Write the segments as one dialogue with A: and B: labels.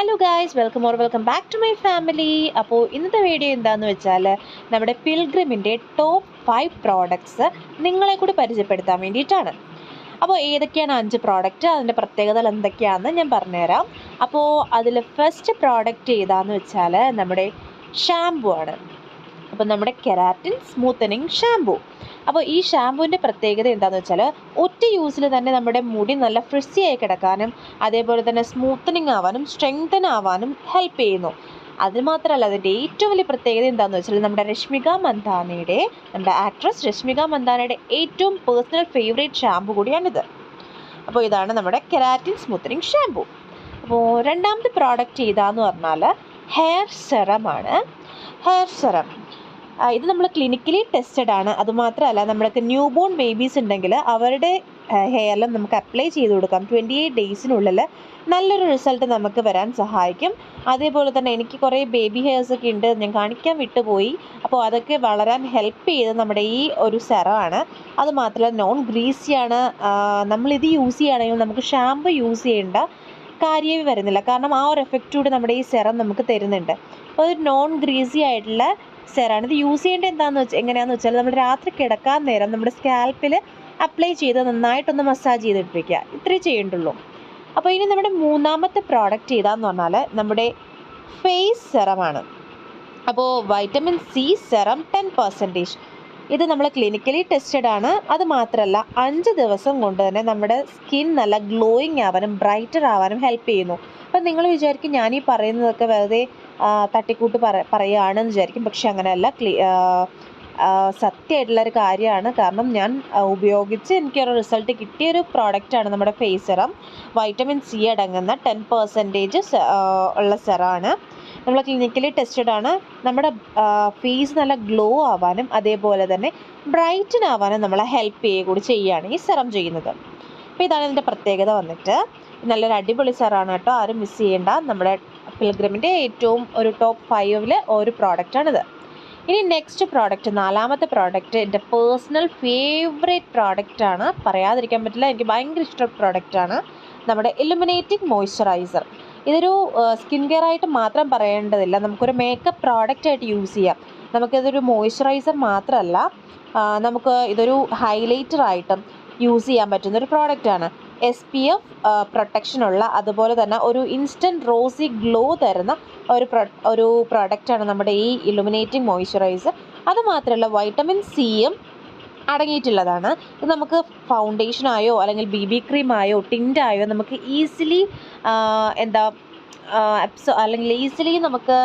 A: Hello guys, welcome back to my family. അപ്പോൾ ഇന്നത്തെ video എന്താണെന്ന് വെച്ചാൽ നമ്മുടെ പിൽഗ്രിമിൻ്റെ ടോപ്പ് 5 പ്രോഡക്ട്സ് നിങ്ങളെ കൂടി പരിചയപ്പെടുത്താൻ വേണ്ടിയിട്ടാണ്. അപ്പോൾ ഏതൊക്കെയാണ് 5 പ്രോഡക്റ്റ്, അതിൻ്റെ പ്രത്യേകതകൾ എന്തൊക്കെയാണെന്ന് ഞാൻ പറഞ്ഞുതരാം. അപ്പോൾ അതിൽ ഫസ്റ്റ് പ്രോഡക്റ്റ് ഏതാണെന്ന് വെച്ചാൽ നമ്മുടെ ഷാംപൂ ആണ്. അപ്പോൾ നമ്മുടെ കെരാറ്റിൻ സ്മൂത്തനിങ് ഷാംപൂ. അപ്പോൾ ഈ ഷാമ്പൂവിൻ്റെ പ്രത്യേകത എന്താണെന്ന് വെച്ചാൽ ഒറ്റ യൂസിൽ തന്നെ നമ്മുടെ മുടി നല്ല ഫ്രിസി ആയി കിടക്കാനും അതേപോലെ തന്നെ സ്മൂത്തനിങ് ആവാനും സ്ട്രെങ്തൻ ആവാനും ഹെൽപ്പ് ചെയ്യുന്നു. അതുമാത്രമല്ല, അതിൻ്റെ ഏറ്റവും വലിയ പ്രത്യേകത എന്താണെന്ന് വെച്ചാൽ നമ്മുടെ ആക്ട്രസ് രശ്മിക മന്ദാനയുടെ ഏറ്റവും പേഴ്സണൽ ഫേവറേറ്റ് ഷാമ്പൂ കൂടിയാണിത്. അപ്പോൾ ഇതാണ് നമ്മുടെ കെരാറ്റിൻ സ്മൂത്തനിങ് ഷാമ്പൂ. അപ്പോൾ രണ്ടാമത്തെ പ്രോഡക്റ്റ് ഏതാന്ന് പറഞ്ഞാൽ ഹെയർ സെറമാണ്. ഹെയർ സെറം ഇത് നമ്മൾ ക്ലിനിക്കലി ടെസ്റ്റഡ് ആണ്. അതുമാത്രമല്ല, നമ്മൾക്ക് ന്യൂ ബോൺ ബേബീസ് ഉണ്ടെങ്കിൽ അവരുടെ ഹെയറിലും നമുക്ക് അപ്ലൈ ചെയ്ത് കൊടുക്കാം. 28 ഡേയ്സിനുള്ളിൽ നല്ലൊരു റിസൾട്ട് നമുക്ക് വരാൻ സഹായിക്കും. അതേപോലെ തന്നെ എനിക്ക് കുറേ ബേബി ഹെയർസൊക്കെ ഉണ്ട്, ഞാൻ കാണിക്കാൻ വിട്ടുപോയി. അപ്പോൾ അതൊക്കെ വളരാൻ ഹെൽപ്പ് ചെയ്ത് നമ്മുടെ ഈ ഒരു സെറമാണ്. അതുമാത്രമല്ല, നോൺ ഗ്രീസിയാണ്. നമ്മളിത് യൂസ് ചെയ്യുകയാണെങ്കിൽ നമുക്ക് ഷാമ്പു യൂസ് ചെയ്യേണ്ട കാര്യമേ വരുന്നില്ല, കാരണം ആ ഒരു എഫക്റ്റ് കൂടി നമ്മുടെ ഈ സെറം നമുക്ക് തരുന്നുണ്ട്. അപ്പോൾ ഒരു നോൺ ഗ്രീസി ആയിട്ടുള്ള സെറാണ്. ഇത് യൂസ് ചെയ്യേണ്ടത് എങ്ങനെയാണെന്ന് വെച്ചാൽ നമ്മൾ രാത്രി കിടക്കാൻ നേരം നമ്മുടെ സ്കാൽപ്പിൽ അപ്ലൈ ചെയ്ത് നന്നായിട്ടൊന്ന് മസാജ് ചെയ്തിട്ടിരിക്കുക. ഇത്രേ ചെയ്യേണ്ടുള്ളൂ. അപ്പോൾ ഇനി നമ്മുടെ മൂന്നാമത്തെ പ്രോഡക്റ്റ് ഏതാന്ന് പറഞ്ഞാൽ നമ്മുടെ ഫേസ് സെറമാണ്. അപ്പോൾ വൈറ്റമിൻ സി സെറം 10%. ഇത് നമ്മൾ ക്ലിനിക്കലി ടെസ്റ്റഡ് ആണ്. അത് മാത്രമല്ല, 5 ദിവസം കൊണ്ട് തന്നെ നമ്മുടെ സ്കിൻ നല്ല ഗ്ലോയിങ് ആവാനും ബ്രൈറ്റർ ആവാനും ഹെൽപ്പ് ചെയ്യുന്നു. അപ്പം നിങ്ങൾ വിചാരിക്കും ഞാനീ പറയുന്നതൊക്കെ വെറുതെ തട്ടിക്കൂട്ട് പറയുകയാണെന്ന് വിചാരിക്കും. പക്ഷെ അങ്ങനെയല്ല, സത്യമായിട്ടുള്ളൊരു കാര്യമാണ്. കാരണം ഞാൻ ഉപയോഗിച്ച് എനിക്കൊരു റിസൾട്ട് കിട്ടിയൊരു പ്രോഡക്റ്റാണ് നമ്മുടെ ഫേസ് സെറം. വൈറ്റമിൻ സി അടങ്ങുന്ന 10% ഉള്ള സെറമാണ്. നമ്മൾ ക്ലിനിക്കലി ടെസ്റ്റഡ് ആണ്. നമ്മുടെ ഫേസ് നല്ല ഗ്ലോ ആവാനും അതേപോലെ തന്നെ ബ്രൈറ്റൻ ആവാനും നമ്മളെ ഹെൽപ്പ് ചെയ്യുക കൂടി ചെയ്യുകയാണ് ഈ സെറം ചെയ്യുന്നത്. അപ്പോൾ ഇതാണ് ഇതിൻ്റെ പ്രത്യേകത വന്നിട്ട്. നല്ലൊരു അടിപൊളി സെറാണ് കേട്ടോ, ആരും മിസ് ചെയ്യേണ്ട. നമ്മുടെ പിൽഗ്രിമിൻ്റെ ഏറ്റവും ഒരു ടോപ്പ് 5 ഒരു പ്രോഡക്റ്റാണിത്. ഇനി നെക്സ്റ്റ് പ്രോഡക്റ്റ്, നാലാമത്തെ പ്രോഡക്റ്റ് എൻ്റെ പേഴ്സണൽ ഫേവറേറ്റ് പ്രോഡക്റ്റാണ്. പറയാതിരിക്കാൻ പറ്റില്ല, എനിക്ക് ഭയങ്കര ഇഷ്ടമുള്ള പ്രോഡക്റ്റാണ് നമ്മുടെ ഇലുമിനേറ്റിംഗ് മോയ്സ്ചറൈസർ. ഇതൊരു സ്കിൻ കെയർ ആയിട്ട് മാത്രം പറയേണ്ടതില്ല, നമുക്കൊരു മേക്കപ്പ് പ്രോഡക്റ്റായിട്ട് യൂസ് ചെയ്യാം. നമുക്കിതൊരു മോയ്സ്ചറൈസർ മാത്രമല്ല, നമുക്ക് ഇതൊരു ഹൈലൈറ്ററായിട്ടും യൂസ് ചെയ്യാൻ പറ്റുന്നൊരു പ്രോഡക്റ്റാണ്. SPF പ്രൊട്ടക്ഷനുള്ള അതുപോലെ തന്നെ ഒരു ഇൻസ്റ്റൻറ്റ് റോസി ഗ്ലോ തരുന്ന ഒരു പ്രോഡക്റ്റാണ് നമ്മുടെ ഈ ഇലുമിനേറ്റിംഗ് മോയ്സ്ചറൈസർ. അതുമാത്രമല്ല, വൈറ്റമിൻ സിയും അടങ്ങിയിട്ടുള്ളതാണ്. ഇത് നമുക്ക് ഫൗണ്ടേഷനായോ അല്ലെങ്കിൽ BB ക്രീമായോ ടിൻ്റായോ നമുക്ക് ഈസിലി അല്ലെങ്കിൽ ഈസിലി നമുക്ക്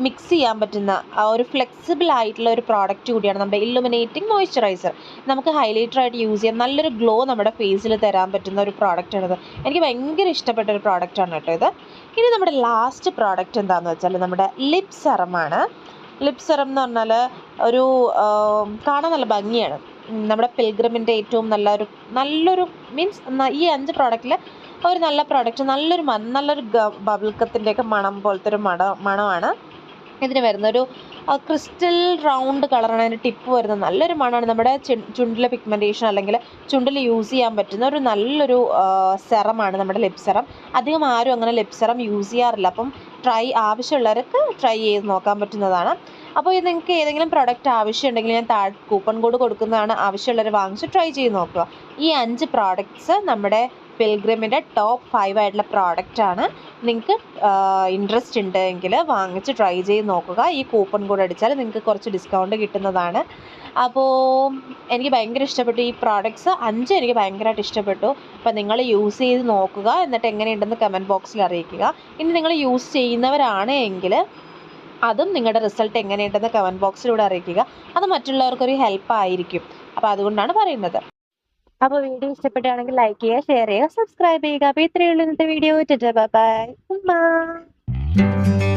A: മിക്സ് ചെയ്യാൻ പറ്റുന്ന ഒരു ഫ്ലെക്സിബിൾ ആയിട്ടുള്ള ഒരു പ്രോഡക്റ്റ് കൂടിയാണ് നമ്മുടെ ഇലുമിനേറ്റിംഗ് മോയ്സ്ചറൈസർ. നമുക്ക് ഹൈലൈറ്ററായിട്ട് യൂസ് ചെയ്യാം, നല്ലൊരു ഗ്ലോ നമ്മുടെ ഫേസിൽ തരാൻ പറ്റുന്ന ഒരു പ്രോഡക്റ്റാണിത്. എനിക്ക് ഭയങ്കര ഇഷ്ടപ്പെട്ട ഒരു പ്രോഡക്റ്റാണ് കേട്ടോ ഇത്. ഇനി നമ്മുടെ ലാസ്റ്റ് പ്രോഡക്റ്റ് എന്താണെന്ന് വെച്ചാൽ നമ്മുടെ ലിപ് സെറമാണ്. ലിപ് സെറം എന്ന് പറഞ്ഞാൽ ഒരു കാണാൻ നല്ല ഭംഗിയാണ്. നമ്മുടെ പിൽഗ്രിമിൻ്റെ ഏറ്റവും നല്ലൊരു മീൻസ് ഈ 5 പ്രോഡക്റ്റിൽ ഒരു നല്ല പ്രോഡക്റ്റ്, നല്ലൊരു ബബിൾക്കത്തിൻ്റെയൊക്കെ മണം പോലത്തെ ഒരു മണമാണ് ഇതിന് വരുന്നൊരു ക്രിസ്റ്റൽ റൗണ്ട് കളറാണ് അതിൻ്റെ ടിപ്പ് വരുന്നത്. നല്ലൊരു മണമാണ്. നമ്മുടെ ചുണ്ടിലെ പിഗ്മെൻറ്റേഷൻ അല്ലെങ്കിൽ ചുണ്ടിൽ യൂസ് ചെയ്യാൻ പറ്റുന്ന ഒരു നല്ലൊരു സെറമാണ് നമ്മുടെ ലിപ് സെറം. അധികം ആരും അങ്ങനെ ലിപ് സെറം യൂസ് ചെയ്യാറില്ല. അപ്പം ആവശ്യമുള്ളവർക്ക് ട്രൈ ചെയ്ത് നോക്കാൻ പറ്റുന്നതാണ്. അപ്പോൾ ഇത് നിങ്ങൾക്ക് ഏതെങ്കിലും പ്രൊഡക്റ്റ് ആവശ്യമുണ്ടെങ്കിൽ ഞാൻ കൂപ്പൺ കോഡ് കൊടുക്കുന്നതാണ്. ആവശ്യമുള്ളവർ വാങ്ങിച്ച് ട്രൈ ചെയ്ത് നോക്കുക. ഈ 5 പ്രോഡക്റ്റ്സ് നമ്മുടെ പിൽഗ്രിമിൻ്റെ ടോപ്പ് 5 ആയിട്ടുള്ള പ്രോഡക്റ്റാണ്. നിങ്ങൾക്ക് ഇൻട്രസ്റ്റ് ഉണ്ടെങ്കിൽ വാങ്ങിച്ച് ട്രൈ ചെയ്ത് നോക്കുക. ഈ കൂപ്പൺ കോഡ് അടിച്ചാൽ നിങ്ങൾക്ക് കുറച്ച് ഡിസ്കൗണ്ട് കിട്ടുന്നതാണ്. അപ്പോൾ എനിക്ക് ഭയങ്കര ഇഷ്ടപ്പെട്ടു ഈ പ്രോഡക്റ്റ്സ് 5. എനിക്ക് ഭയങ്കരമായിട്ട് ഇഷ്ടപ്പെട്ടു. അപ്പോൾ നിങ്ങൾ യൂസ് ചെയ്ത് നോക്കുക, എന്നിട്ട് എങ്ങനെയുണ്ടെന്ന് കമൻറ്റ് ബോക്സിൽ അറിയിക്കുക. ഇനി നിങ്ങൾ യൂസ് ചെയ്യുന്നവരാണ് എങ്കിൽ അതും നിങ്ങളുടെ റിസൾട്ട് എങ്ങനെയുണ്ടെന്ന് കമൻറ്റ് ബോക്സിലൂടെ അറിയിക്കുക. അത് മറ്റുള്ളവർക്കൊരു ഹെൽപ്പായിരിക്കും. അപ്പോൾ അതുകൊണ്ടാണ് പറയുന്നത്. അപ്പോൾ വീഡിയോ ഇഷ്ടപ്പെടുകയാണെങ്കിൽ ലൈക്ക് ചെയ്യുക, ഷെയർ ചെയ്യുക, സബ്സ്ക്രൈബ് ചെയ്യുക. അപ്പോൾ ഇത്രയേ ഉള്ളൂ ഇന്നത്തെ വീഡിയോ. Bye bye.